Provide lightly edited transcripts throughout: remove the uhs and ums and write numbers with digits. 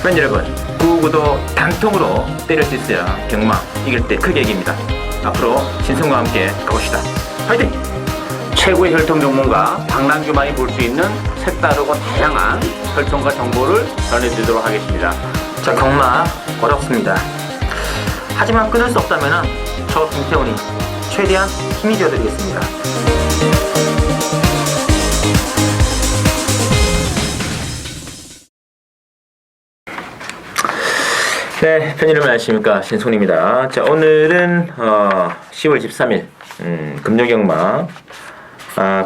팬 여러분, 9구도 단통으로 때릴 수 있어야 경마 이길 때 크게 이깁니다. 앞으로 신성과 함께 가봅시다. 화이팅! 최고의 혈통 전문가 박남규만이 볼 수 있는 색다르고 다양한 혈통과 정보를 전해드리도록 하겠습니다. 자, 경마 어렵습니다. 하지만 끊을 수 없다면 저 김태훈이 최대한 힘이 되어드리겠습니다. 네, 팬 여러분 안녕하십니까, 신손입니다. 자, 오늘은 10월 13일 금요경마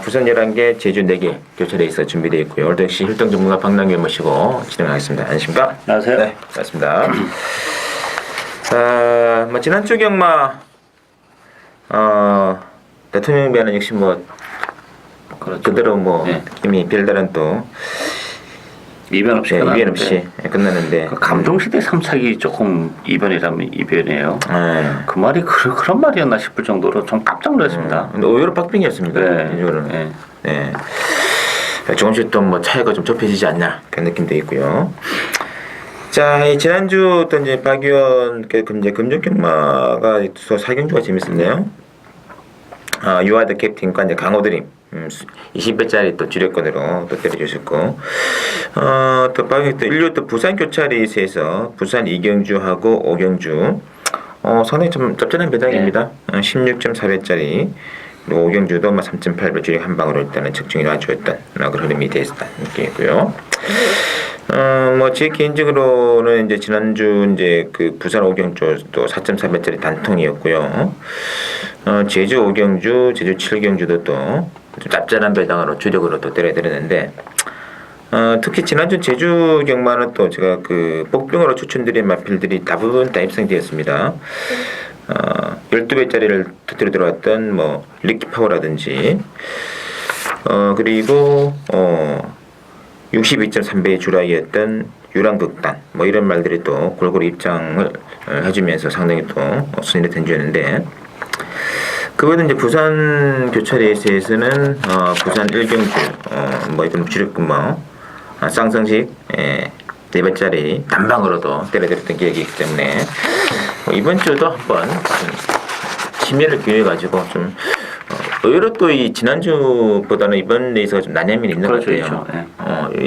부산 11개, 제주 4개 교체 레이스가 준비되어 있고요. 오늘도 역시 혈통 전문가 박남규 모시고 진행하겠습니다. 안녕하십니까? 안녕하세요. 네, 반갑습니다. 지난주 경마 대통령 배는 역시 그렇죠. 그대로 네. 이미 별다른 또 이변 없이 이변 없이 끝났는데 그 감동시대 3착이 조금 이변이라면 이변이에요. 그 말이 그런 말이었나 싶을 정도로 좀 깜짝 놀랐습니다. 근데 의외로 박빙이었습니다. 네. 이거는. 네. 네. 조금씩 또 차이가 좀 좁혀지지 않냐 그런 느낌도 있고요. 자, 지난주 또 이제 박 의원 이제 금전경마가 또 사경주가 재밌었네요. 유아드 캡틴과 이제 강호드림 20배짜리 또 주력권으로 또 때려주셨고, 또 박 의원 또 일류 또 부산 교차 레이스에서 부산 이경주하고 오경주 상당히 좀 짭짤한 배당입니다. 16.4배짜리 그리고 오경주도 3.8배 주력 한 방으로 일단은 측정이 놔주었던 그런 흐름이 됐다 느끼고요. 제 개인적으로는 이제 지난주 이제 그 부산 오경주 또 4.4배짜리 단통이었고요. 제주 오경주, 제주 7경주도 또 좀 짭짤한 배당으로 주력으로 또 때려드렸는데, 특히 지난주 제주 경마는 또 제가 그 복병으로 추천드린 마필들이 대부분 다 입상되었습니다. 12배짜리를 터뜨려 들어왔던 리키파워라든지, 그리고 62.3배의 주라이였던 유랑극단 이런 말들이 또 골고루 입장을 해주면서 상당히 또 순위를 던졌는데, 그거는 이제 부산 교차 레이스에서는 부산 1경주 이번 주력근무 쌍성식 4배짜리 단방으로도 때려드렸던 기억이 있기 때문에 이번 주도 한번 심의를 기회해가지고 좀 의외로 또 이 지난주보다는 이번 레이스가 좀 난해함이 있는 것 같아요. 그렇죠. 네.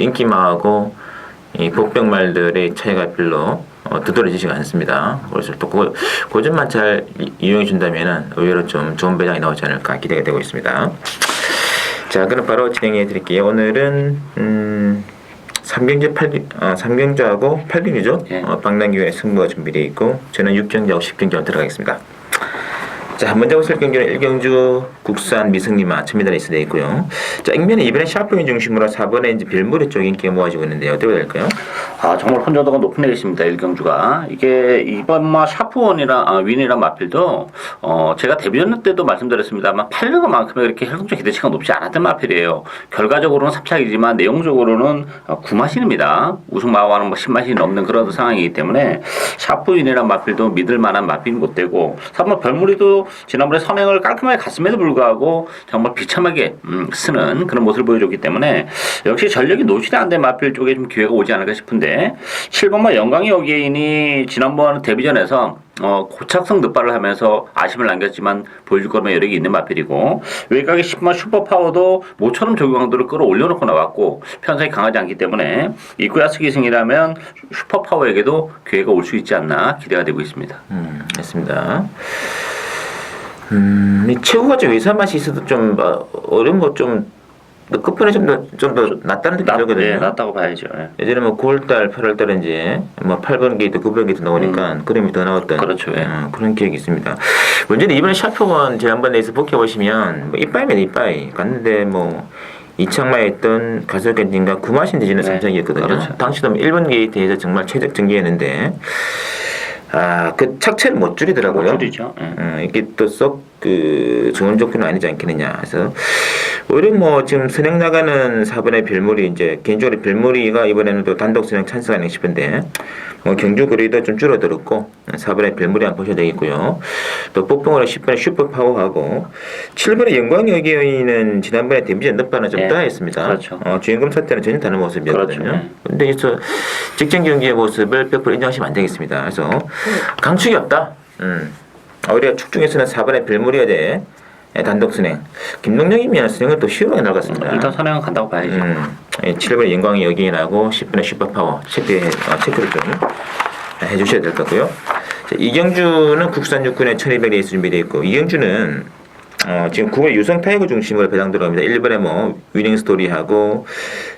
인기마하고 이 복병말들의 차이가 별로 두드러지지가 않습니다. 그래서 또 그 점만 잘 이용해 준다면은 의외로 좀 좋은 배당이 나오지 않을까 기대가 되고 있습니다. 자, 그럼 바로 진행해 드릴게요. 오늘은 3경주하고 8경주죠. 예. 박남규의 승부가 준비되어 있고 저는 6경주하고 10경주로 들어가겠습니다. 자, 먼저 보실 경기는 1경주 국산 미승리마 1000m 레이스 되어 있고요. 자, 익면은 이번에 샤프인 중심으로 4번에 이제 별무리 쪽 인기가 모아지고 있는데 어떻게 될까요? 정말 혼자도가 높은 레이스입니다. 1경주가. 이게 이번 샤프원이랑 윈이랑 마필도 제가 데뷔했을 때도 말씀드렸습니다만 800만큼의 이렇게 혈통적 기대치가 높지 않았던 마필이에요. 결과적으로는 3착이지만 내용적으로는 9마신입니다. 우승마와는 10마신이 넘는 그런 상황이기 때문에 샤프윈이랑 마필도 믿을 만한 마필인 못 되고, 3번 별무리도 지난번에 선행을 깔끔하게 갔음에도 불구하고 정말 비참하게 쓰는 그런 모습을 보여줬기 때문에 역시 전력이 노출이 안 된 마필 쪽에 좀 기회가 오지 않을까 싶은데, 7번마 영광이 여기인이 지난번 데뷔전에서 고착성 늑발을 하면서 아쉬움을 남겼지만 보여줄 것만 여력이 있는 마필이고, 외곽의 10번 슈퍼파워도 모처럼 적용강도를 끌어올려놓고 나왔고 편성이 강하지 않기 때문에 이쿠야스기 승이라면 슈퍼파워에게도 기회가 올 수 있지 않나 기대가 되고 있습니다. 맞습니다. 이 최고가 좀 외산 맛이 있어도 좀 어려운 거 좀 끝판에 좀 더 낫다는 느낌이 들거든요. 네, 낫다고 봐야죠. 네. 예전에 9월달, 8월달에 이제 8번 게이트, 9번 게이트 나오니까 그림이 더 나왔던 그렇죠. 예. 그런 기억이 있습니다. 문제는 이번에 샤프원 지난번 레이스 복해보시면 이빠이면 이빠이 갔는데 이창마에 있던 가설견진과 구마신 대지는 네. 3착이었거든요. 그렇죠. 당시도 1번 게이트에서 정말 최적 전개였는데 그 착체를 못 줄이더라고요. 못 줄이죠. 이게 또 썩 그 좋은 조건은 아니지 않겠느냐. 그래서 오히려 뭐 지금 선행 나가는 4번의 별무리 이제 개인적으로 별무리가 이번에는 또 단독 선행 찬스가 아닌가 싶은데 뭐 경주 거리도 좀 줄어들었고 4번의 별무리 한번 보셔야 되겠고요. 또 뽀뽕으로 10번의 슈퍼파워하고 7번의 영광여기 여인은 지난번에 데뷔 연습반은 좀 네. 따했습니다. 그렇죠. 주인공 사태는 전혀 다른 모습이었거든요. 그렇죠. 네. 근데 이서 직전 경기의 모습을 100% 인정하시면 안 되겠습니다. 그래서 강축이 없다. 오히려 축 중에서는 4번의 별무리가 돼 단독 선행. 김동영이면 선행은 또 시원하게 나갔습니다. 일단 선행은 간다고 봐야죠. 7번의 영광의 여기인하고 10번의 슈퍼파워 체크를 좀 해주셔야 될 것 같고요. 자, 이경주는 국산 육군의 1200 레이스 준비되어 있고 이경주는 지금 9번의 유성 타이거 중심으로 배당 들어갑니다. 1번에 뭐 위닝 스토리하고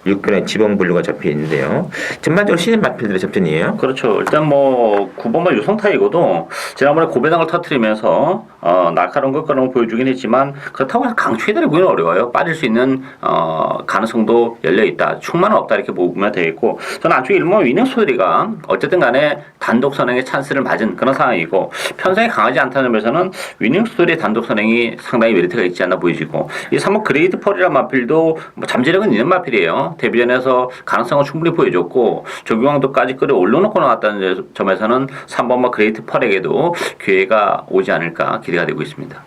6번에 지봉블루가 잡혀 있는데요. 전반적으로 신인 마필들의 접전이에요. 그렇죠. 일단 뭐 9번만 유성타이거도 지난번에 고배당을 터트리면서 날카로운 것처럼 보여주긴 했지만 그렇다고 해서 강추해달이 보기는 어려워요. 빠질 수 있는 가능성도 열려 있다. 충만은 없다 이렇게 보면 되겠고 저는 안쪽에 1번 위닝 스토리가 어쨌든 간에 단독 선행의 찬스를 맞은 그런 상황이고 편성이 강하지 않다는 점에서는 위닝 스토리의 단독 선행이 상당히 메리트가 있지 않나 보이지고 이 3번 그레이트 펄이라는 마필도 뭐 잠재력은 있는 마필이에요. 데뷔전에서 가능성을 충분히 보여줬고 조경왕도까지 끌어올려놓고 나왔다는 점에서는 3번마 그레이트 펄에게도 기회가 오지 않을까 기대가 되고 있습니다.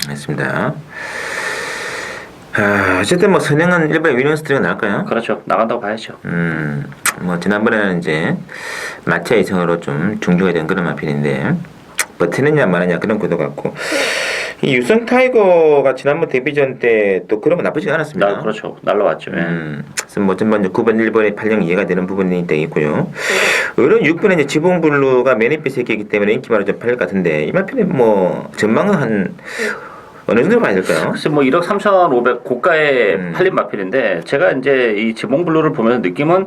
알겠습니다. 어쨌든 뭐 선행은 1번의 위닝 스토리가 나을까요? 그렇죠. 나간다고 봐야죠. 뭐 지난번에는 이제 마차 이성으로 좀 중조가 된 그런 마필인데 버티느냐 마느냐 그런 구도 같고 이 유성 타이거가 지난번 데뷔전 때 또 그런 건 나쁘지 않았습니다. 그렇죠. 날라왔죠. 그래서 뭐 전반적으로 9번 1번의 발령 이해가 되는 부분이 되겠고요. 의료 6번에 이제 지봉블루가 매니피스 새끼이기 때문에 인기만으로 좀 팔릴 것 같은데 이 마필은 뭐 전망은 한 어느 정도 봐야 될까요? 글쎄 뭐 1억 3,500 고가의 팔린 마필인데 제가 이제 이 지봉블루를 보면서 느낌은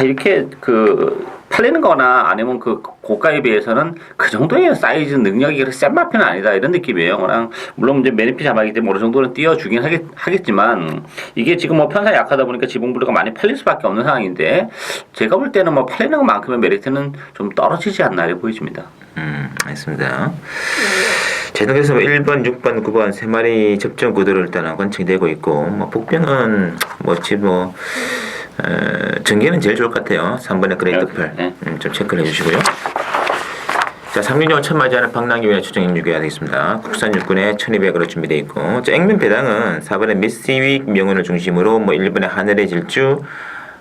이렇게 그 팔리는 거나 아니면 그 고가에 비해서는 그 정도의 사이즈 능력이 그렇게 센 마필은 아니다 이런 느낌이에요. 그냥 물론 이제 매니피 자막이기 때문에 어느 정도는 띄워주긴 하겠지만 이게 지금 뭐 편성이 약하다 보니까 지봉블루가 많이 팔릴 수밖에 없는 상황인데 제가 볼 때는 뭐 팔리는 것만큼의 메리트는 좀 떨어지지 않나 이렇게 보여집니다. 알겠습니다. 제동에서 1번, 6번, 9번 세 마리 접전 구도를 일단 관측되고 있고 뭐 복병은 전개는 제일 좋을 것 같아요. 3번의 그레이트 펄 좀 체크를 해주시고요. 자, 366을 첫 맞이하는 박남규의 추정 입력해야 되겠습니다. 국산 육군에 1200으로 준비되어 있고 자, 액면 배당은 4번의 미스위익 명운을 중심으로 뭐 1번의 하늘의 질주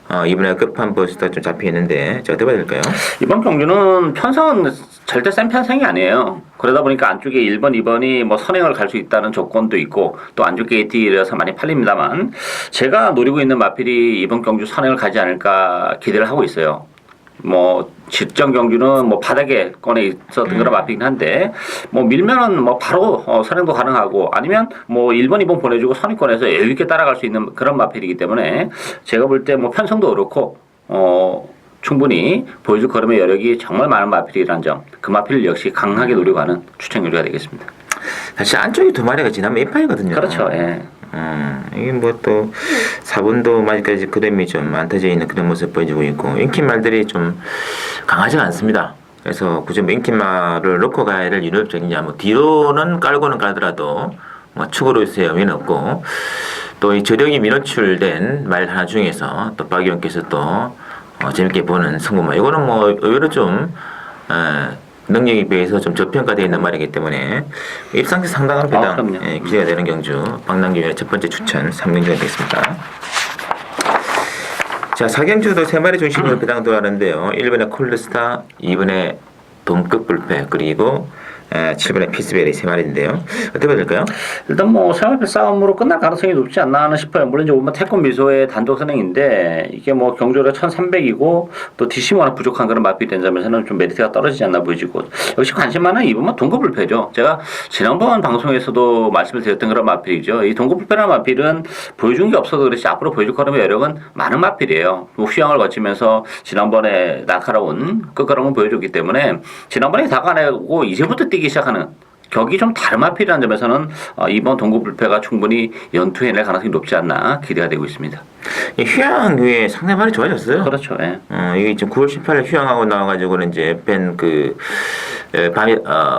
2번에 끝판버스가 좀 잡혀 있는데 자, 어떻게 봐야 될까요? 이번 경주는 편성은 절대 센 편성이 아니에요. 그러다 보니까 안쪽에 1번, 2번이 뭐 선행을 갈 수 있다는 조건도 있고 또 안쪽 게이트라서 많이 팔립니다만 제가 노리고 있는 마필이 이번 경주 선행을 가지 않을까 기대를 하고 있어요. 뭐 직전 경주는 뭐 바닥에 꺼내 있었던 그런 마필이긴 한데 뭐 밀면은 뭐 바로 선행도 가능하고 아니면 뭐 1번, 2번 보내주고 선입권에서 여유 있게 따라갈 수 있는 그런 마필이기 때문에 제가 볼 때 뭐 편성도 그렇고 충분히 보여줄 걸음의 여력이 정말 많은 마필이라는 점, 그 마필을 역시 강하게 노리고 하는 추천 요리가 되겠습니다. 사실 안쪽에 두 마리가 지나면 이파이거든요. 그렇죠. 예. 이게 뭐 또 4번도 아직까지 그램이 좀 안 터져 있는 그런 모습 보여주고 있고 인기말들이 좀 강하지가 않습니다. 그래서 굳이 뭐 인기말을 넣고 가야 될 이유는 없겠냐. 뭐 뒤로는 깔고는 가더라도 뭐 축으로 있어야 의미는 없고 또 이 저력이 민호출된 말 하나 중에서 또 박 의원께서 또 재밌게 보는 성공말 이거는 뭐 의외로 좀 능력에 비해서 좀 저평가되어 있는 말이기 때문에 입상시 상당한 배당 기대가 되는 경주 박남규의 첫 번째 추천 3경주가 되겠습니다. 자 4경주도 3마리 중심으로 배당 들어가는데요. 1번에 콜르스타 2번에 동급 불패 그리고 7번의 피스베리 3마리인데요. 어떻게 봐야 될까요? 일단 뭐 생활비 싸움으로 끝날 가능성이 높지 않나 싶어요. 물론 이제 오면 태권 미소의 단독 선행인데 이게 뭐 경주가 1300이고 또 DC가 워낙 부족한 그런 마필이 된 점에서는 좀 메리트가 떨어지지 않나 보이지고 역시 관심 많은 이번만 동급불패죠. 제가 지난번 방송에서도 말씀을 드렸던 그런 마필이죠. 이 동급불패라는 마필은 보여준 게 없어도 그렇지 앞으로 보여줄 거라면 여력은 많은 마필이에요. 휘황을 거치면서 지난번에 날카로운 끝걸음을 보여줬기 때문에 지난번에 다가내고 이제부터 뛰기 시작하는 격이 좀 다른 마필이라는 점에서는 이번 동급불패가 충분히 연투해낼 가능성이 높지 않나 기대가 되고 있습니다. 휘황 후에 상당히 많이 좋아졌어요. 그렇죠. 예. 이게 지금 9월 18일 휘황하고 나와가지고는 이제 뺀 그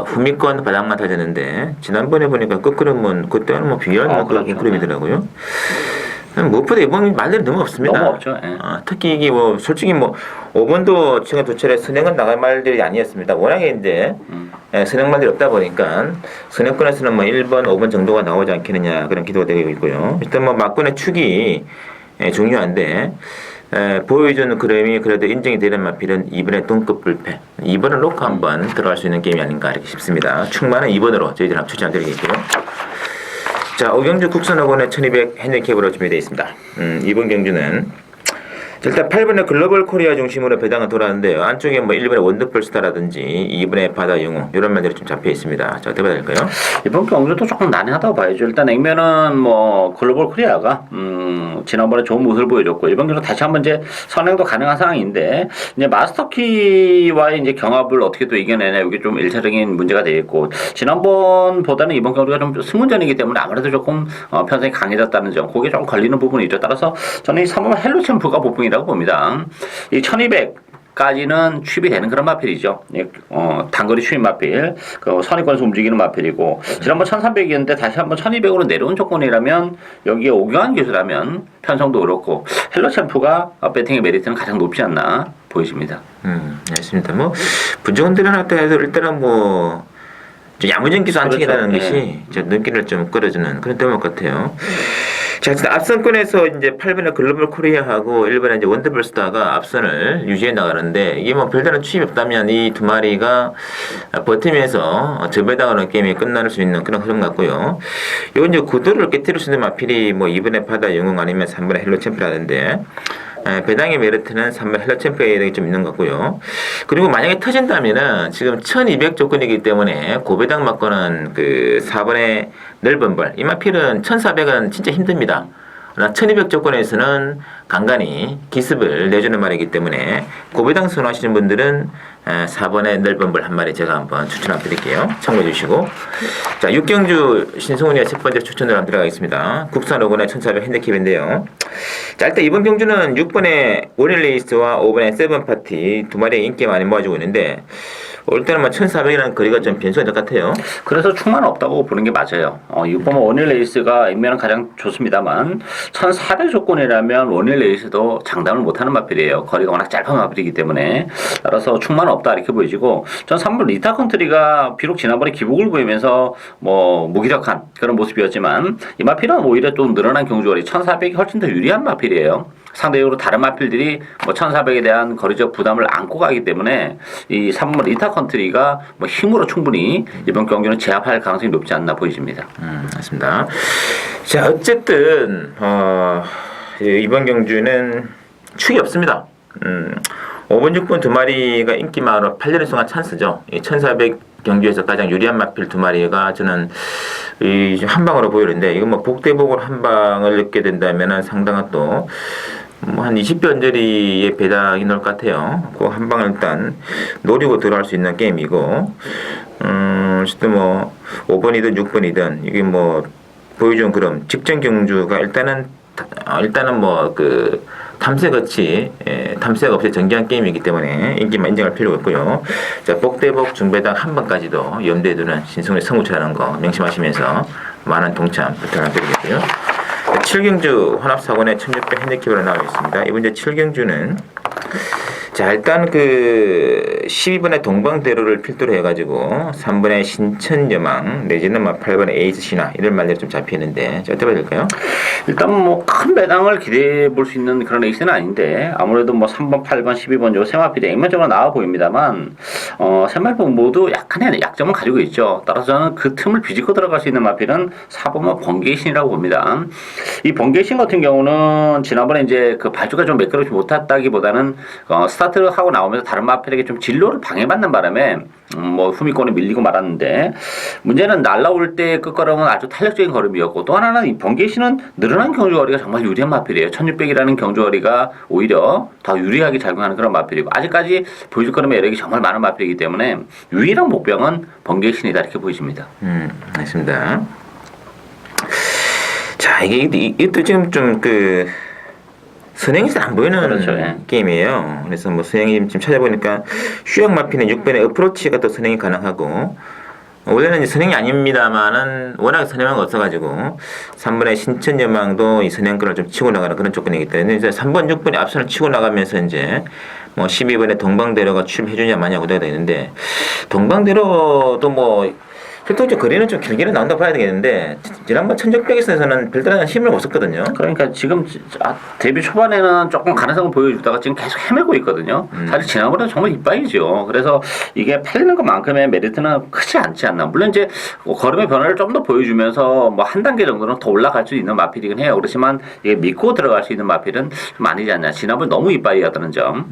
후미권 바닥만 타졌는데 지난번에 보니까 거꾸로면 그때는 뭐 비교할 만큼 그렇죠. 그룹이더라고요. 무엇보다 이번 말들이 너무 없습니다. 너무 없죠. 예. 특히 이게 뭐 솔직히 뭐 5번도 지금 두 차례 선행은 나갈 말들이 아니었습니다. 워낙에 이제 선행 말들이 없다 보니까 선행권에서는 뭐 1번, 5번 정도가 나오지 않겠느냐 그런 기도가 되고 있고요. 일단 뭐 막권의 축이 중요한데 보여주는 그림이 그래도 인정이 되는 마필은 2번의 동급 불패. 2번을 놓고 한번 들어갈 수 있는 게임이 아닌가 이렇게 싶습니다. 충만한 2번으로 저희들 한번 추천드리겠고요. 자, 오경주 국선학원의 1200 핸디캡으로 준비되어 있습니다. 이번 경주는 일단 8번의 글로벌 코리아 중심으로 배당은 돌아왔는데요. 안쪽에 뭐 1번의 원더풀 스타라든지 2번의 바다 영웅 이런 말들이 좀 잡혀 있습니다. 자, 어떻게 봐야 될까요? 이번 경주도 조금 난해하다고 봐야죠. 일단 액면은 뭐 글로벌 코리아가 지난번에 좋은 모습을 보여줬고 이번 경주 다시 한번 이제 선행도 가능한 상황인데 이제 마스터키와의 이제 경합을 어떻게 또 이겨내냐 이게 좀 일차적인 문제가 되겠고 지난번보다는 이번 경주가 좀 승문전이기 때문에 아무래도 조금 편성이 강해졌다는 점 그게 좀 걸리는 부분이죠. 따라서 저는 이 3번 헬로 챔프가 보풍이라고 봅니다. 이 1200까지는 취입이 되는 그런 마필이죠. 단거리 취입 마필, 그 선의권에서 움직이는 마필이고, 지난번 1300이었는데 다시 한번 1200으로 내려온 조건이라면, 여기에 오경환 기수라면, 편성도 그렇고, 헬로 챔프가 배팅의 메리트는 가장 높지 않나 보여집니다. 알겠습니다. 뭐, 분정은 드러났다 해도 일단은 뭐, 야무진 기수 안착이라는 그렇죠. 것이 눈길을 좀 끌어주는 그런 대목 같아요. 자, 앞선권에서 이제 8번의 글로벌 코리아하고 1번의 이제 원더풀 스타가 앞선을 유지해 나가는데 이게 뭐 별다른 취입이 없다면 이 두 마리가 버티면서 저배당하는 게임이 끝날 수 있는 그런 흐름 같고요. 이건 이제 구도를 깨뜨릴 수 있는 마필이 뭐 2번의 바다 영웅 아니면 3번의 헬로 챔프라는데 배당의 메리트는 3번 헬로 챔프에 좀 있는 것 같고요. 그리고 만약에 터진다면은 지금 1200 조건이기 때문에 고배당 맞고는 그 4번의 넓은 벌. 이 마필은 1400은 진짜 힘듭니다. 그러나 1200 조건에서는 간간히 기습을 내주는 말이기 때문에 고배당 선호하시는 분들은 4번의 넓은 벌 한 마리 제가 한번 추천 드릴게요. 참고해 주시고. 자, 6경주 신승훈이의 첫 번째 추천으로 한번 들어가겠습니다. 국산 5번의 1400 핸디캡인데요. 자, 일단 이번 경주는 6번의 오닐레이스와 5번의 세븐파티 두 마리의 인기가 많이 모아지고 있는데 올 때는 뭐 1400이라는 거리가 좀 변수가 될 것 같아요. 그래서 충만 없다고 보는 게 맞아요. 6번 원일 레이스가 액면은 가장 좋습니다만 1400 조건이라면 원일 레이스도 장담을 못하는 마필이에요. 거리가 워낙 짧은 마필이기 때문에 따라서 충만 없다 이렇게 보여지고 전 3번 리타 컨트리가 비록 지난번에 기복을 보이면서 뭐 무기력한 그런 모습이었지만 이 마필은 오히려 좀 늘어난 경주거리 1400이 훨씬 더 유리한 마필이에요. 상대적으로 다른 마필들이 뭐 1400에 대한 거리적 부담을 안고 가기 때문에 이 3번 리타 컨트리가 뭐 힘으로 충분히 이번 경기는 제압할 가능성이 높지 않나 보여집니다. 맞습니다. 자, 어쨌든 이번 경주는 축이 없습니다. 5번, 6번 두 마리가 인기 많으로 8년의 순간 찬스죠. 이 1400 경주에서 가장 유리한 마필 두 마리가 저는 한 방으로 보이는데 이거 뭐 복대복으로 한 방을 넣게 된다면 상당한 또 뭐 한 20변저리의 배당이 나올 것 같아요. 그 한 방을 일단 노리고 들어갈 수 있는 게임이고, 어쨌든 뭐 5번이든 6번이든 이게 뭐 보여준 그럼 직전 경주가 일단은 뭐 그 탐색 없이 정기한 게임이기 때문에 인기만 인정할 필요가 없고요. 자, 복대복 중배당 한 번까지도 염두에 두는 신승훈의 성우차라는 거 명심하시면서 많은 동참 부탁드리겠고요. 7경주 혼합사건의 1600 핸디캡으로 나와 있습니다. 이번 이제 7경주는 자, 일단 그 12번의 동방대로를 필두로 해가지고 3번의 신천여망 내지는 뭐 8번의 에이스 신화 이런 말들이 좀 잡히는데 자, 어떻게 봐야 될까요? 일단 뭐 큰 배당을 기대해 볼 수 있는 그런 레이스는 아닌데 아무래도 뭐 3번, 8번, 12번 요 세마필이 액면적으로 나와 보입니다만 세마필 모두 약간의 약점을 가지고 있죠. 따라서 저는 그 틈을 비집고 들어갈 수 있는 마필은 4번만 번개의 신이라고 봅니다. 이 번개의 신 같은 경우는 지난번에 이제 그 발주가 좀 매끄럽지 못했다기보다는 스타트를 하고 나오면서 다른 마필에게 좀 진로를 방해받는 바람에 뭐 후미권에 밀리고 말았는데 문제는 날라올 때 끝걸음은 아주 탄력적인 걸음이었고 또 하나는 이 번개신은 늘어난 경주거리가 정말 유리한 마필이에요. 1600이라는 경주거리가 오히려 더 유리하게 작용하는 그런 마필이고 아직까지 보여줄 걸음의 여력이 정말 많은 마필이기 때문에 유일한 목병은 번개신이다 이렇게 보여집니다. 선행이 잘 안 보이는 그렇죠, 예. 게임이에요. 그래서 뭐 선행이 지금 찾아보니까 슈역 마피는 6번의 어프로치가 또 선행이 가능하고 원래는 이제 선행이 아닙니다만은 워낙 선행이 없어가지고 3번의 신천여망도 이 선행권을 좀 치고 나가는 그런 조건이기 때문에 이제 3번, 6번이 앞선을 치고 나가면서 이제 뭐 12번에 동방대로가 출입해주냐 마냐 고대가 되는데 동방대로도 뭐 필통적 거리는 좀 길게는 나온다 봐야 되겠는데 지난번 천적벽에서는 별다른 힘을 못 썼거든요. 그러니까 지금 데뷔 초반에는 조금 가능성을 보여주다가 지금 계속 헤매고 있거든요. 사실 지난번에는 정말 이빠이죠. 그래서 이게 팔리는 것만큼의 메리트는 크지 않지 않나. 물론 이제 걸음의 변화를 좀 더 보여주면서 뭐 한 단계 정도는 더 올라갈 수 있는 마필이긴 해요. 그렇지만 이게 믿고 들어갈 수 있는 마필은 좀 아니지 않냐. 지난번 너무 이빠이였다는 점.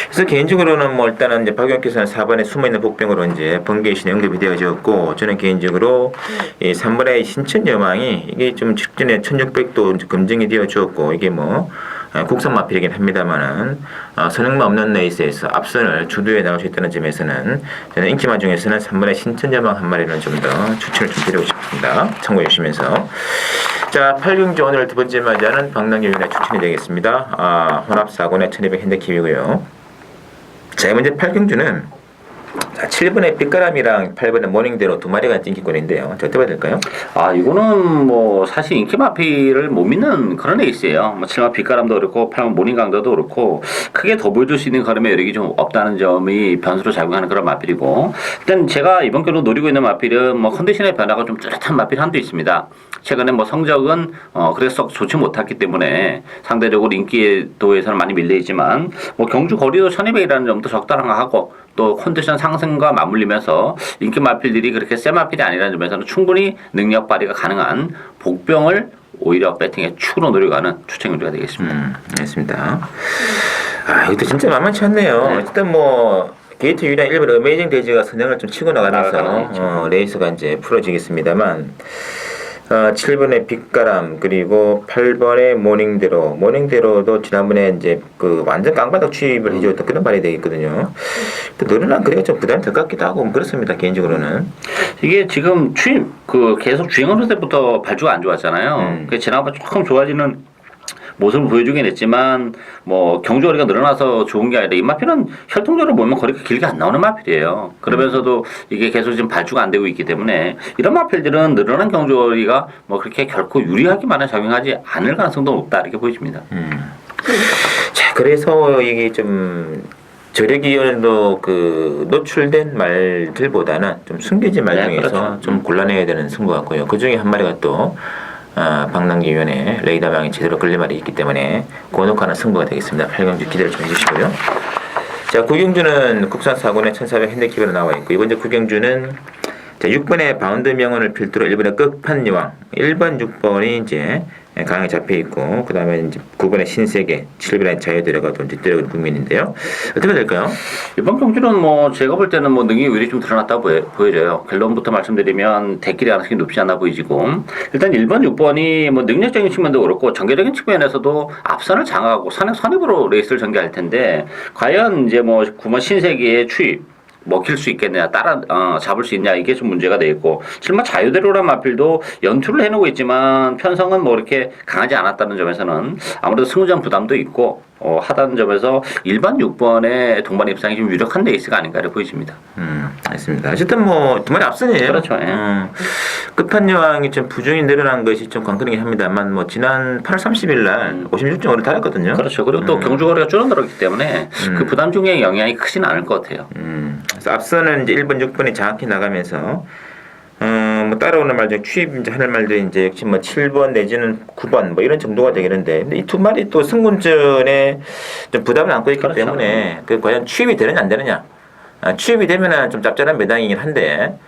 그래서 개인적으로는 뭐 일단은 이제 박용께서는 4번에 숨어있는 복병으로 이제 번개신 연급이 되어졌고 저는 개인적으로 이 3번의 신천여망이 이게 좀 직전에 1600도 검증이 되어졌고 이게 뭐 국산 마필이긴 합니다만은 선행만 없는 레이스에서 앞선을 주도해 나올 수 있다는 점에서는 저는 인기만 중에서는 3번의 신천여망 한 마리는 좀 더 추천을 좀 드리고 싶습니다. 참고해 주시면서 자 8경주 오늘 두 번째 맞이하는 박남규의 추천이 되겠습니다. 혼합 4권의 1200 핸드캡이고요. 자, 먼저 8경주는 7번의 빛가람이랑 8번의 모닝대로 두 마리가 인기권인데요. 어떻게 봐야 될까요? 이거는 뭐 사실 인기 마피를 못 믿는 그런 레이스예요. 뭐 7번 빛가람도 그렇고 8번 모닝강도도 그렇고 크게 더 보여줄 수 있는 걸음의 여력이 좀 없다는 점이 변수로 작용하는 그런 마필이고 일단 제가 이번 경로 노리고 있는 마필은 뭐 컨디션의 변화가 좀 뚜렷한 마필 한도 있습니다. 최근에 뭐 성적은 그래서 썩 좋지 못했기 때문에 상대적으로 인기도에서는 많이 밀려 있지만 뭐 경주 거리도 1200이라는 점도 적당한 하고 또 컨디션 상승과 맞물리면서 인기 마필들이 그렇게 세 마필이 아니라는 점에서는 충분히 능력 발휘가 가능한 복병을 오히려 배팅의 축으로 노려가는 추천 경주가 되겠습니다. 알겠습니다. 이것도 진짜 만만치 않네요. 네. 일단 뭐 게이트 유리한 1번 어메이징 데이지가 선행을 좀 치고 나가면서 나가겠죠. 레이스가 이제 풀어지겠습니다만 7번의 빛가람 그리고 8번의 모닝대로도 지난번에 이제 그 완전 깡바닥 취입을 해줬던 그런 말이 되겠거든요. 또 노련한 그래가 좀 부담이 될 것 같기도 하고 그렇습니다 개인적으로는. 이게 지금 계속 주행하는 때부터 발주가 안 좋았잖아요. 그 지난번 조금 좋아지는 모습을 보여주긴 했지만 뭐 경주 거리가 늘어나서 좋은 게 아니라 이 마필은 혈통적으로 보면 거리가 길게 안 나오는 마필이에요. 그러면서도 이게 계속 지금 발주가 안 되고 있기 때문에 이런 마필들은 늘어난 경주 거리가 뭐 그렇게 결코 유리하기만은 작용하지 않을 가능성도 높다 이렇게 보여집니다. 자 그래서 이게 좀 저력이어도 그 노출된 말들보다는 좀 숨겨진 말 중에서 그렇죠. 좀 골라내야 되는 승부 같고요. 그 중에 한 마리가 또 박남기 위원회 레이더방에 제대로 걸린 말이 있기 때문에 곤혹하는 승부가 되겠습니다. 8경주 기대를 좀 해주시고요. 자 9경주는 국산 4권의 1400 핸드캡으로 나와 있고 이번 주 9경주는 6번의 바운드 명언을 필두로 1번의 끝판 여왕 1번 6번이 이제 강하게 잡혀 있고 그 다음에 이제 9번의 신세계 7번의 자유대로가 또 뒤따르는 국민인데요. 어떻게 될까요? 이번 경주는 뭐 제가 볼 때는 뭐 능력이 오히려 좀 드러났다고 보여져요. 결론부터 말씀드리면 대끼리 가능성이 높지 않아 보이지고 일단 1번, 6번이 뭐 능력적인 측면도 그렇고 전개적인 측면에서도 앞선을 장악하고 선입으로 레이스를 전개할 텐데 과연 이제 뭐 9번 신세계의 추입 먹힐 수 있겠냐, 잡을 수 있냐, 이게 좀 문제가 되겠고, 실마 자유대로란 마필도 연투를 해놓고 있지만, 편성은 뭐 이렇게 강하지 않았다는 점에서는 아무래도 승부전 부담도 있고, 하다는 점에서 일반 6번의 동반 입상이 좀 유력한 레이스가 아닌가를 보여집니다. 알겠습니다. 어쨌든 뭐, 두 마리 앞선이에요. 그렇죠, 예. 끝판여왕이 좀 부중이 늘어난 것이 좀 관건이긴 합니다만, 뭐, 지난 8월 30일 날 56점으로 달았거든요. 그렇죠. 그리고 또 경주거리가 줄어들었기 때문에 그 부담 중에 영향이 크진 않을 것 같아요. 그래서 앞서는 이제 1번, 6번이 정확히 나가면서 뭐 따라오는 말 중에 취입 이제 하는 말들이 이제 역시 뭐 7번 내지는 9번 뭐 이런 정도가 되겠는데 근데 이 두 마리 또 승군전에 좀 부담을 안고 있기 그렇죠. 때문에 그 과연 취입이 되느냐 안 되느냐 취입이 되면은 좀 짭짤한 매당이긴 한데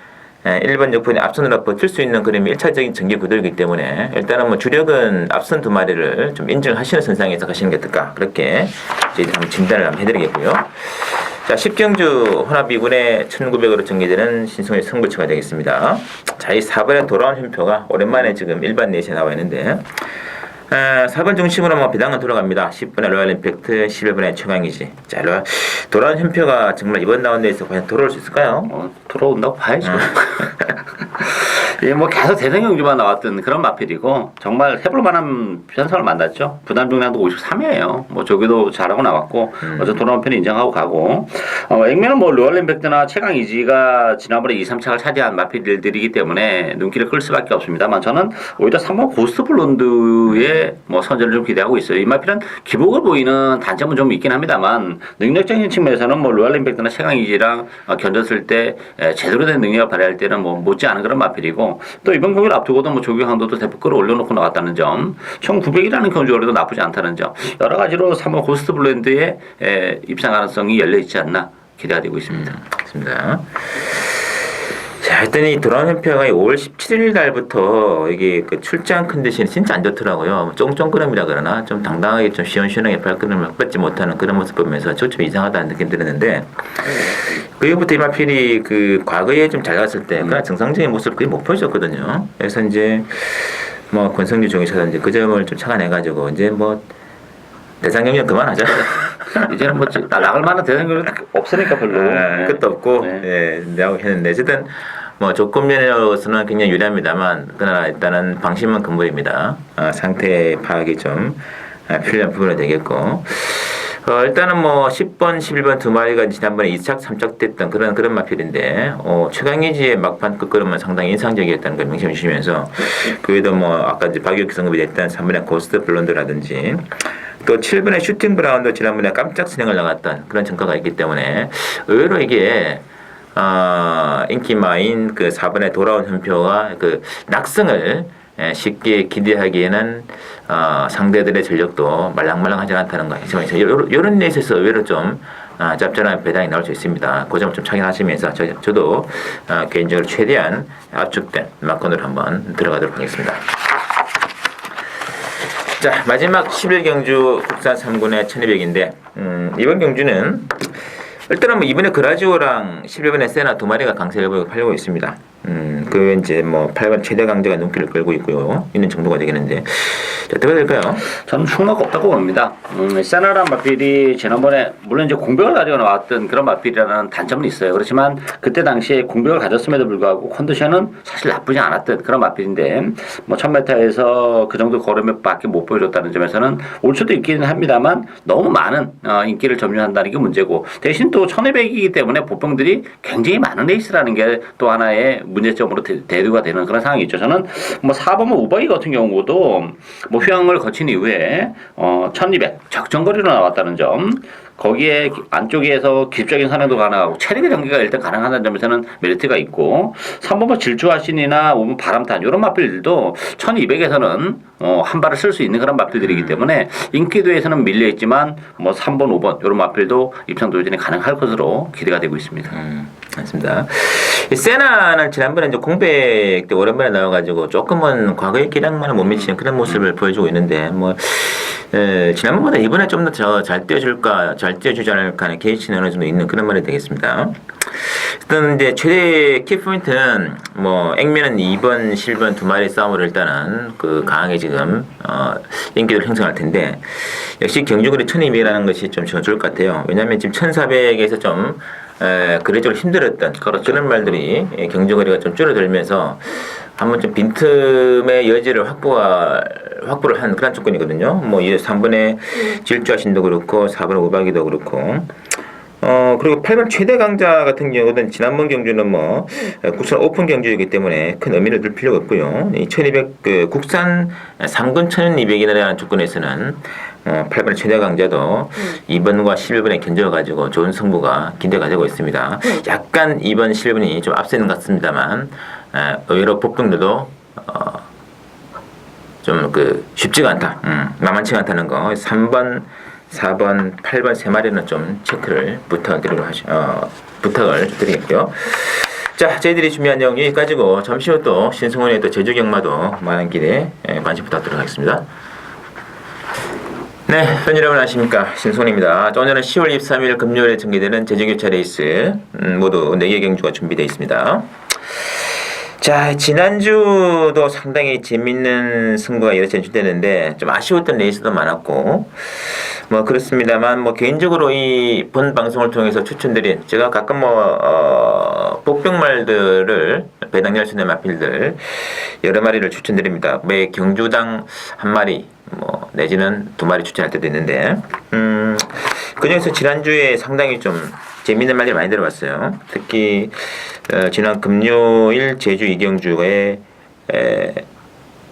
1번 6번이 앞선으로 버틸 수 있는 그림이 1차적인 전개 구도이기 때문에 일단은 뭐 주력은 앞선 두 마리를 좀 인정하시는 선상에서 가시는 게 어떨까 그렇게 저희들이 한번 진단을 한번 해드리겠고요. 자, 10경주 혼합 2군에 1900으로 전개되는 신성의 승부처가 되겠습니다. 자, 이 4번에 돌아온 현표가 오랜만에 지금 일반 내시에 나와 있는데 4번 중심으로 뭐 비당은 돌아갑니다. 10번에 로얄 임팩트, 11번에 최강이지. 자, 돌아온 현표가 정말 이번 라운드에서 과연 돌아올 수 있을까요? 돌아온다고 봐야죠. 예, 뭐 계속 대선 경주만 나왔던 그런 마필이고 정말 해볼 만한 편성을 만났죠. 부담 중량도 53이에요. 뭐 저기도 잘하고 나왔고 어제 돌아온 편이 인정하고 가고 액면은 뭐 르왈렌백드나 최강 이지가 지난번에 2, 3차를 차지한 마필들이기 때문에 눈길을 끌 수밖에 없습니다만 저는 오히려 3번 고스트 블론드의 뭐 선전을 좀 기대하고 있어요. 이 마필은 기복을 보이는 단점은 좀 있긴 합니다만 능력적인 측면에서는 뭐 르왈렌백드나 최강 이지랑 견졌을 때 제대로 된 능력을 발휘할 때는 뭐 못지않은 그런 마필이고 또 이번 경기를 앞두고도 뭐 조규 강도도 대폭 끌어올려놓고 나왔다는 점 1900이라는 경주거리도 나쁘지 않다는 점 여러 가지로 3호 고스트 블렌드의 입상 가능성이 열려 있지 않나 기대가 되고 있습니다. 그렇습니다. 자, 일단 이 돌아오는 편가 5월 17일 날부터 이게 그 출장 컨디션이 진짜 안 좋더라고요. 쫑쫑그름이라 그러나 좀 당당하게 좀 시원시원하게 발걸음을 뻗지 못하는 그런 모습 보면서 좀 이상하다는 느낌 들었는데 그후부터 이 마필이 그 과거에 좀 잘 갔을 때 그런 정상적인 모습을 거의 못 보여줬거든요. 그래서 이제 뭐 권성규 종이차든지 그 점을 좀 착안해가지고 이제 뭐 대상 경기는 그만하자. 이제는 뭐 나갈 만한 대상 경기는 없으니까 별로 끝도 없고 내하고 했는데 어쨌든 뭐 조건면으로서는 굉장히 유리합니다만 그러나 일단은 방심은 금물입니다. 상태 파악이 좀 필요한 부분이 되겠고 일단은 뭐 10번, 11번 두 마리가 지난번에 2착, 3착 됐던 그런 마필인데 최강희지의 막판 끝걸음은 상당히 인상적이었다는 걸 명심해 주시면서 그 외에도 뭐 아까 이제 박유기 성급이 됐던 3번의 고스트 블론드라든지 또 7번의 슈팅 브라운도 지난번에 깜짝 진행을 나갔던 그런 전과가 있기 때문에 의외로 이게 인기마인 그 4번에 돌아온 현표가 그 낙승을 쉽게 기대하기에는 상대들의 전력도 말랑말랑하지 않다는 거. 이런 데 있어서 의외로 좀 짭짤한 배당이 나올 수 있습니다. 그 점을 좀 확인하시면서 저도 개인적으로 최대한 압축된 막건으로 한번 들어가도록 하겠습니다. 자, 마지막 11경주 국산 3군의 1200인데 이번 경주는 일단은 뭐 이번에 그라지오랑 11번의 세나 두 마리가 강세를 보이고 팔리고 있습니다. 그 이제 뭐 8번 최대 강자가 눈길을 끌고 있고요. 있는 정도가 되겠는데 자, 어떻게 될까요? 저는 충분히 없다고 봅니다. 세나란 마필이 지난번에 물론 이제 공백을 가지고 나왔던 그런 마필이라는 단점은 있어요. 그렇지만 그때 당시에 공백을 가졌음에도 불구하고 컨디션은 사실 나쁘지 않았던 그런 마필인데 뭐 1000m에서 그 정도 걸음밖에 못 보여줬다는 점에서는 올 수도 있기는 합니다만 너무 많은 인기를 점유한다는 게 문제고 대신 또 1200이기 때문에 보병들이 굉장히 많은 레이스라는 게 또 하나의 문제점으로 대두가 되는 그런 상황이 있죠. 저는 뭐 4번 우바이 같은 경우도 뭐 휴양을 거친 이후에 1200 적정거리로 나왔다는 점 거기에 안쪽에서 기술적인 산행도 가능하고 체력의 전개가 일단 가능하다는 점에서는 메리트가 있고 3번은 질주화신이나 5번 바람탄 이런 마필들도 1200에서는 한 발을 쓸 수 있는 그런 마필들이기 때문에 인기도에서는 밀려있지만 뭐 3번, 5번 이런 마필도 입상 도전이 가능할 것으로 기대가 되고 있습니다. 맞습니다. 세나는 지난번에 이제 공백 때 오랜만에 나와가지고 조금은 과거의 기량만은 못 미치는 그런 모습을 보여주고 있는데 뭐 지난번보다 이번에 좀 더 잘 뛰어주지 않을까 하는 개의치는 어느 정도 있는 그런 말이 되겠습니다. 일단 이제 최대 키포인트는 뭐 액면은 2번, 7번 두 마리 싸움으로 일단은 그 강하게 지금 인기를 형성할 텐데 역시 경주거리 1200이라는 것이 좀 좋을 것 같아요. 왜냐하면 지금 1400에서 좀 그래도 힘들었던 그렇죠. 그런 말들이 경주거리가 좀 줄어들면서 한번 좀 빈틈의 여지를 확보를 한 그런 조건이거든요. 뭐 3번의 질주하신도 그렇고 4번의 우박이도 그렇고 그리고 8번 최대 강자 같은 경우는 지난번 경주는 뭐 국산 오픈 경주이기 때문에 큰 의미를 둘 필요가 없고요. 이 1200 그 국산 3군 1200이라는 조건에서는 8번의 최대 강자도 2번과 11번에 견뎌가지고 좋은 승부가 기대가 되고 있습니다. 약간 2번, 11번이 좀 앞서는 것 같습니다만 의외로 복병들도 좀 쉽지가 않다. 만만치가 않다는 거. 3번, 4번, 8번 세 마리는 좀 체크를 부탁을 드리겠고요. 자, 저희들이 준비한 내용 여기까지고 잠시 후 또 신승훈의 또 제주 경마도 많은 기대 관심 부탁드리도록 하겠습니다. 네, 팬 여러분 안녕하십니까. 신승훈입니다. 오늘은 10월 23일 금요일에 전개되는 제주교차 레이스 모두 4개 경주가 준비되어 있습니다. 자, 지난주도 상당히 재밌는 승부가 여러 차례 주되는데 좀 아쉬웠던 레이스도 많았고 뭐 그렇습니다만 뭐 개인적으로 이 본 방송을 통해서 추천드린 제가 가끔 복병말들을 배당열 순의 마필들 여러 마리를 추천드립니다. 매 경주당 한 마리 뭐 내지는 두 마리 추천할 때도 있는데 그중에서 지난주에 상당히 좀 재미있는 말들이 많이 들어왔어요. 특히 지난 금요일 제주 이경주의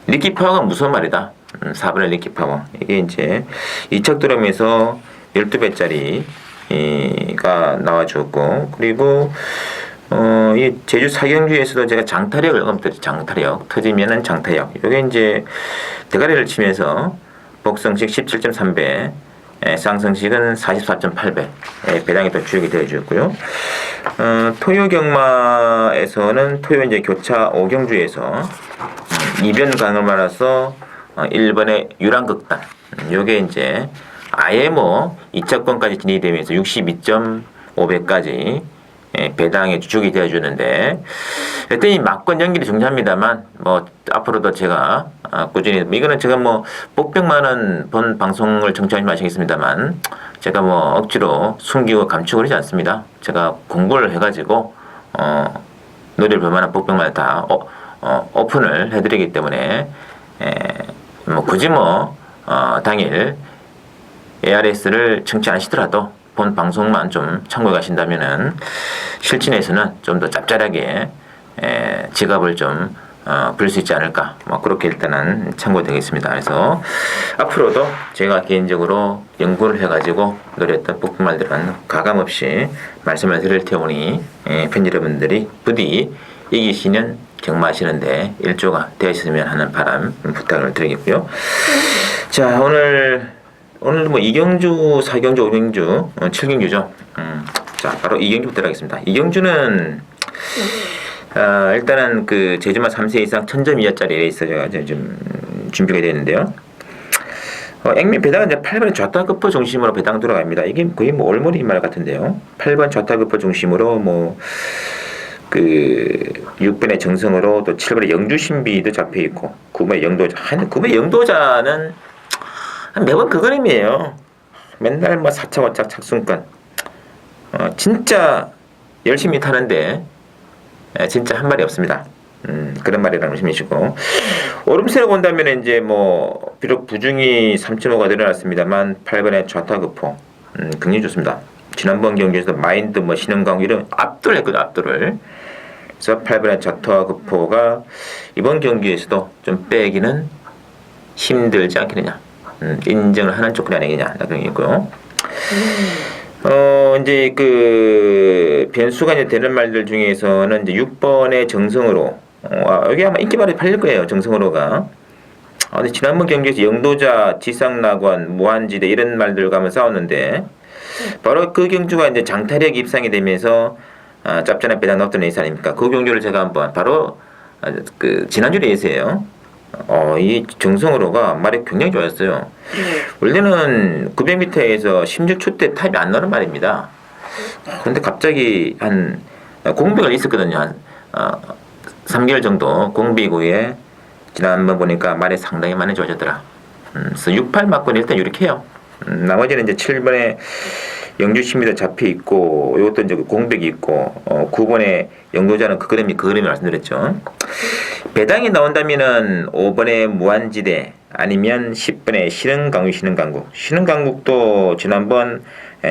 리키파워가 무서운 말이다. 4분의 리키파워. 이게 이제 이척드럼에서 12배짜리가 나와주었고, 그리고, 이 제주 사경주에서도 제가 장타력을 언급드렸죠. 장타력. 터지면은 장타력. 요게 이제 대가리를 치면서 복성식 17.3배, 쌍성식은 44.8배, 배당이 또 주역이 되어주었고요. 토요경마에서는 토요 이제 교차 오경주에서 이변 강을 말아서 1번의 유랑극단. 요게 이제 아예 뭐 2차권까지 진입이 되면서 62.5배까지 배당의 주축이 되어주는데, 일단 이 막권 연기도 중요합니다만, 뭐, 앞으로도 제가 꾸준히, 이거는 제가 뭐, 복병만은 본 방송을 청취하지 마시겠습니다만, 제가 뭐, 억지로 숨기고 감추고 그러지 않습니다. 제가 공부를 해가지고, 노래를 볼 만한 복병만을 다, 오픈을 해드리기 때문에, 뭐, 굳이 뭐, 당일 ARS를 청취 안 하시더라도, 본 방송만 좀 참고해 가신다면은 실진에서는 좀 더 짭짤하게 지갑을 좀 불 수 있지 않을까, 뭐 그렇게 일단은 참고되겠습니다. 그래서 앞으로도 제가 개인적으로 연구를 해가지고 노래했던 복분말들은 가감 없이 말씀을 드릴 테오니 팬 여러분들이 부디 이기시는 경마하시는데 일조가 되었으면 하는 바람 부탁을 드리겠고요. 자, 오늘 뭐 이경주, 사경주, 오경주, 7경주죠. 자, 바로 이경주부터 하겠습니다. 이경주는 일단은 그 제주마 3세 이상 1000점 이하짜리 레이스가 좀 준비가 되는데요. 액면 배당은 이제 8번의 좌타급포 중심으로 배당 돌아갑니다. 이게 거의 뭐 올머리 말 같은데요. 8번 좌타급포 중심으로 뭐 그 6번의 정성으로 또 7번의 영주신비도 잡혀 있고 9번의 영도자. 9번의 영도자는 매번 그 그림이에요. 맨날 뭐 4차 5차 착순권. 진짜 열심히 타는데 진짜 한 말이 없습니다. 그런 말이라는 말씀이시고, 오름세로 본다면 이제 뭐 비록 부중이 3.5가 늘어났습니다만 8번의 좌타급포 굉장히 좋습니다. 지난번 경기에서도 마인드 뭐 신흥강 이런 압도를 했거든요. 압도를. 그래서 8번의 좌타급포가 이번 경기에서도 좀 빼기는 힘들지 않겠느냐, 인정을 하는 조건이 아니겠냐 그런 게 있고요. 이제 그 변수가 이제 되는 말들 중에서는 이제 6번의 정성으로, 여기 아마 인기말이 팔릴 거예요. 정성으로가. 근데 지난번 경기에서 영도자, 지상낙원, 무한지대 이런 말들과 한번 싸웠는데, 바로 그 경주가 이제 장타력 입상이 되면서 짭짤한 배당 넣었던 레이스 아닙니까? 그 경주를 제가 한번 바로 그 지난주 레이스예요. 이 정성으로가 말이 굉장히 좋았어요. 원래는 900m에서 16초 때 타임이 안 나는 말입니다. 근데 갑자기 한 공백을 있었거든요. 한 3개월 정도 공백 후에 지난번 보니까 말이 상당히 많이 좋아졌더라. 그래서 68 맞고는 일단 유력해요. 나머지는 이제 7번에 영주신비도 잡혀 있고, 이것도 이제 공백이 있고, 9번에 영도자는 그 그림이 말씀드렸죠. 배당이 나온다면은 5번에 무한지대 아니면 10번에 신흥강국도 지난번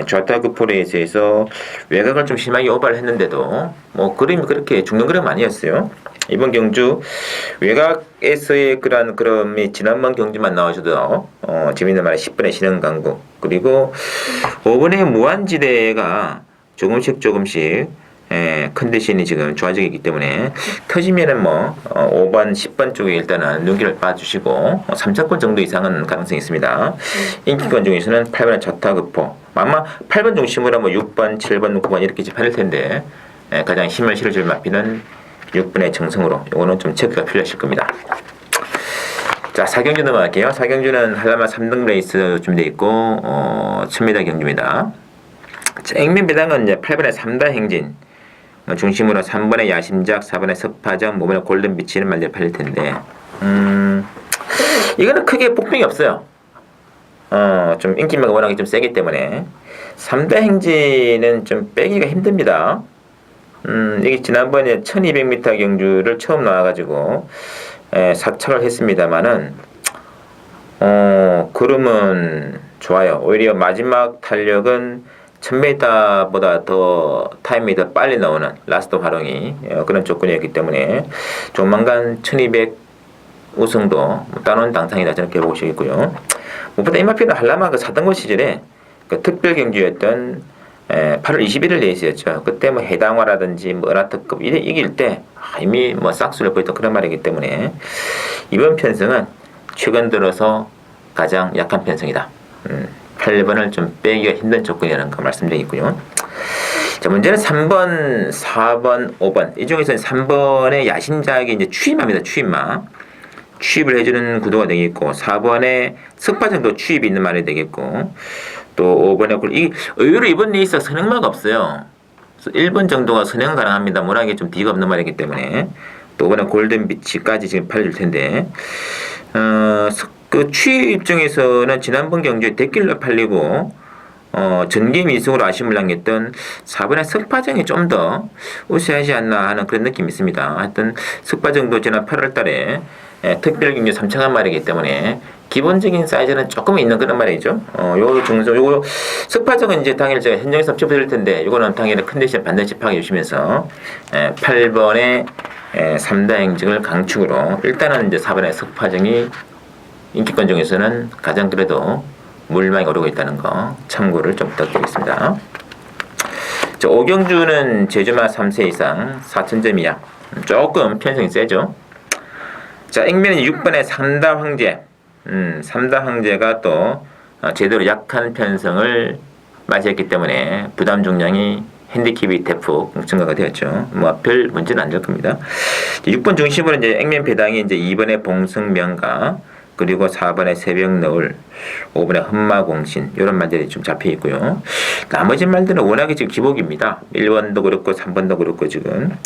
좌타급포 레이스에서 외곽을 좀 심하게 오버를 했는데도 뭐 그림이 그렇게 죽는 그림 아니었어요. 이번 경주 외곽에서의 그런 그림이 지난번 경주만 나와줘도 재밌는 말에 10번의 신흥강국, 그리고 5번의 무한지대가 조금씩 컨디션이 지금 좋아지고 있기 때문에 터지면은 뭐 5번, 10번 쪽에 일단은 눈길을 봐주시고 3차권 정도 이상은 가능성이 있습니다. 인기권 중에서는 8번의 좌타급포, 아마 8번 중심으로 뭐 6번, 7번, 9번 이렇게 팔릴 텐데 가장 힘을 실어줄 마피는 6번의 정성으로, 이거는 좀 체크가 필요하실 겁니다. 자, 4경주 넘어갈게요. 4경주는 한라마 3등 레이스 준비되어 있고 1000m 경주입니다. 자, 액면 배당은 이제 8번의 3다 행진 중심으로 3번의 야심작, 4번의 석파정, 5번의 골든비치는 말들 팔릴 텐데, 이거는 크게 복병이 없어요. 좀 인기마가 워낙에 좀 세기 때문에 3대 행진은 좀 빼기가 힘듭니다. 이게 지난번에 1200m 경주를 처음 나와가지고 사착을 했습니다만은 그러면 좋아요. 오히려 마지막 탄력은 1000m보다 더 타임이 더 빨리 나오는 라스트 활용이 그런 조건이었기 때문에 조만간 1200 우승도 따놓은 당상이다 저는 보고 싶고요. 무엇보다 이마피는 한라마 그 4등권 시절에 그 특별 경주였던 8월 21일 레이스였죠. 그때 뭐 해당화라든지 뭐 은하특급 이길 때 이미 뭐 싹수를 보였던 그런 말이기 때문에 이번 편성은 최근 들어서 가장 약한 편성이다. 8번을 좀 빼기가 힘든 조건이라는 거 말씀드리겠고요. 자, 문제는 3번, 4번, 5번. 이 중에서 3번의 야심작이 이제 추임마입니다. 추임마. 추입을 해주는 구도가 되겠고, 4번에 석파 정도 추입이 있는 말이 되겠고, 또 5번에 이 의외로 이번 레이스가 선행마가 없어요. 1번 정도가 선행 가능합니다. 워낙에 좀 뒤가 없는 말이기 때문에. 또 5번에 골든비치까지 지금 팔려줄 텐데, 그 추입 입장에서는 지난번 경주에 댓글로 팔리고 전개 미승으로 아쉬움을 남겼던 4번의 석파정이 좀 더 우세하지 않나 하는 그런 느낌이 있습니다. 하여튼 석파정도 지난 8월 달에 특별 경주 3차간 말이기 때문에 기본적인 사이즈는 조금 있는 그런 말이죠. 요거 석파정은 이제 당일 제가 현장에서 접해드릴 텐데 요거는 당일에 컨디션 반드시 파악해 주시면서 8번의 3다 행직을 강축으로 일단은 이제 4번의 석파정이 인기권 중에서는 가장 그래도 물망이 오르고 있다는 거 참고를 좀 부탁드리겠습니다. 자, 오경주는 제주마 3세 이상 4,000점 이하 조금 편성이 세죠. 자, 액면은 6번의 3다 황제 3다 황제가 또 제대로 약한 편성을 맞이했기 때문에 부담 중량이 핸디캡이 대폭 증가가 되었죠. 뭐 별 문제는 안 될 겁니다. 6번 중심으로 이제 액면 배당이 이제 2번의 봉승명가 그리고 4번에 새벽너울, 5번에 흠마공신 이런 말들이 좀 잡혀 있고요. 나머지 말들은 워낙에 지금 기복입니다. 1번도 그렇고 3번도 그렇고 지금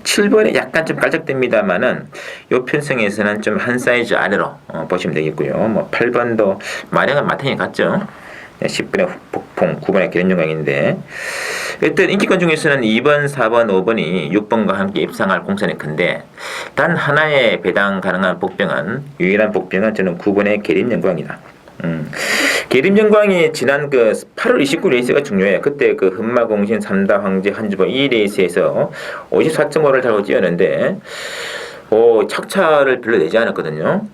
7번에 약간 좀 깔짝됩니다만은 이 편성에서는 좀 한 사이즈 아래로 보시면 되겠고요. 뭐 8번도 마량은 마탱이 같죠. 10번에 북풍, 9번에 기련영광인데 일단 인기권 중에서는 2번, 4번, 5번이 6번과 함께 입상할 공산이 큰데 단 하나의 배당 가능한 복병은 유일한 복병은 저는 9번의 계림영광이다. 계림영광이 지난 그 8월 29일 레이스가 중요해요. 그때 그 흠마공신 3다 황제 한주번 이 레이스에서 54.5를 달고 뛰었는데 착차를 별로 내지 않았거든요.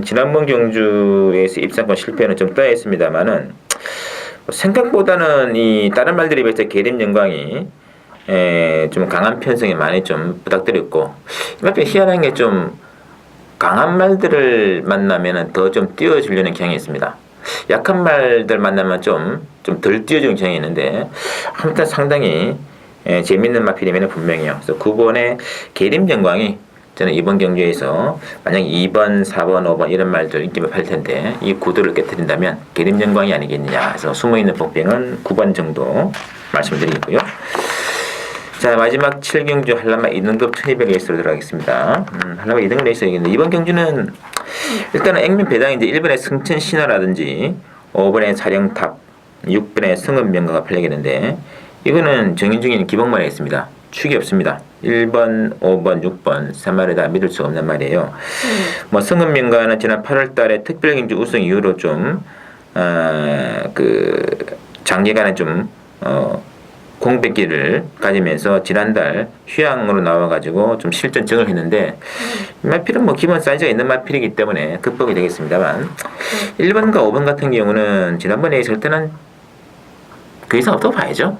지난번 경주에서 입상권 실패는 좀 떠했습니다만은 생각보다는 이 다른 말들에 비해서 계림영광이 좀 강한 편성이 많이 좀 부탁드렸고 이만큼 희한한 게 좀 강한 말들을 만나면은 더 좀 띄워주려는 경향이 있습니다. 약한 말들 만나면 좀 덜 띄워주는 경향이 있는데 아무튼 상당히 재밌는 마필이면 분명해요. 그래서 9번의 계림영광이 저는 이번 경주에서 만약 2번, 4번, 5번 이런 말들 인기가 팔 텐데 이 구도를 깨뜨린다면 계림영광이 아니겠느냐. 그래서 숨어있는 복병은 9번 정도 말씀드리고요. 자, 마지막 7경주 한라마 2등급 1200 레이스로 들어가겠습니다. 한라마 2등 레이스이겠는데 이번 경주는 일단은 액면 배당이 이제 1번의 승천 신화라든지 5번의 사령탑, 6번의 성읍명가가 팔리겠는데 이거는 정인 중인 기복만에 있습니다. 축이 없습니다. 1번, 5번, 6번 3마리 다 믿을 수 없는 말이에요. 뭐 성읍명가는 지난 8월 달에 특별경주 우승 이후로 좀 장기간에 좀 공백기를 가지면서 지난달 휴양으로 나와가지고 좀 실전증을 했는데 마필은 뭐 기본 사이즈가 있는 마필이기 때문에 극복이 되겠습니다만 1번과 5번 같은 경우는 지난번에 있을 때는 그 이상 없다고 봐야죠.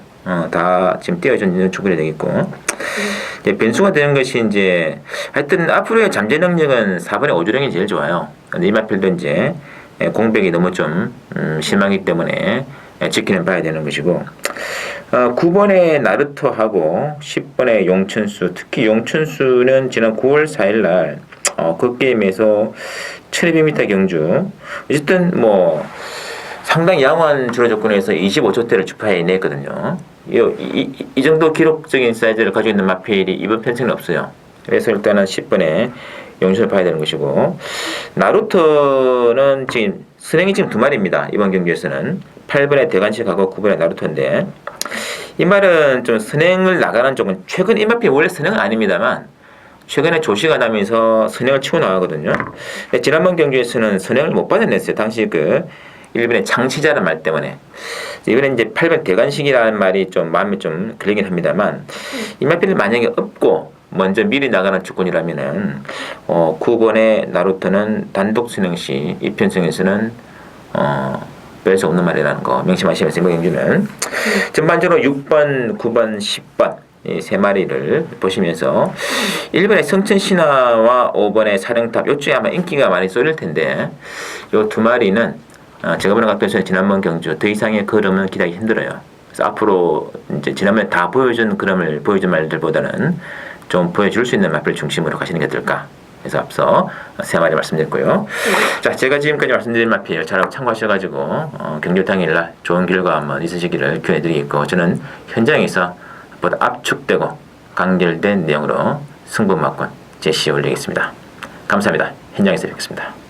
다 지금 띄워주는 축구이 되겠고 이제 변수가 되는 것이 이제 하여튼 앞으로의 잠재 능력은 4번의 오주령이 제일 좋아요. 근데 이 마필도 이제 공백이 너무 좀 심하기 때문에 지키는 봐야 되는 것이고 9번의 나루토하고 10번의 용천수 특히 용천수는 지난 9월 4일날 그 게임에서 1200m 경주 어쨌든 뭐 상당히 양호한 주로 조건에서 25초대를 주파해냈거든요. 이 정도 기록적인 사이즈를 가지고 있는 마필이 이번 편성은 없어요. 그래서 일단은 10번에 용천을 봐야 되는 것이고 나루토는 지금 선행이 지금 두 마리입니다. 이번 경기에서는 8번의 대관식하고 9번의 나루토인데 이 말은 좀 선행을 나가는 쪽은 최근 이 마필이 원래 선행은 아닙니다만 최근에 조시가 나면서 선행을 치고 나가거든요. 지난번 경기에서는 선행을 못 받아냈어요. 당시 그 일본의 장치자라는 말 때문에. 이번에 이제 8번 대관식이라는 말이 좀 마음에 좀 걸리긴 합니다만 이 마필을 만약에 업고 먼저 미리 나가는 주권이라면은 9번의 나루토는 단독 수능 시 이편승에서는 뺄 수 없는 말이라는 거 명심하시면서 이번 경기는 전반적으로 6번, 9번, 10번 이 세 마리를 보시면서 1번의 성천신화와 5번의 사령탑 요쪽에 아마 인기가 많이 쏠릴 텐데 요 두 마리는 제가 보는 각도에서 지난번 경주 더 이상의 걸음은 기대하기 힘들어요. 그래서 앞으로 이제 지난번에 다 보여준 걸음을 보여준 말들보다는 좀 보여줄 수 있는 마필 중심으로 가시는 게 어떨까. 그래서 앞서 세 마리 말씀드렸고요. 자, 제가 지금까지 말씀드린 마필 잘 참고하셔가지고 경주 당일날 좋은 결과 한번 있으시기를 기원해드리겠고 저는 현장에서 보다 압축되고 간결된 내용으로 승부만권 제시해 올리겠습니다. 감사합니다. 현장에서 뵙겠습니다.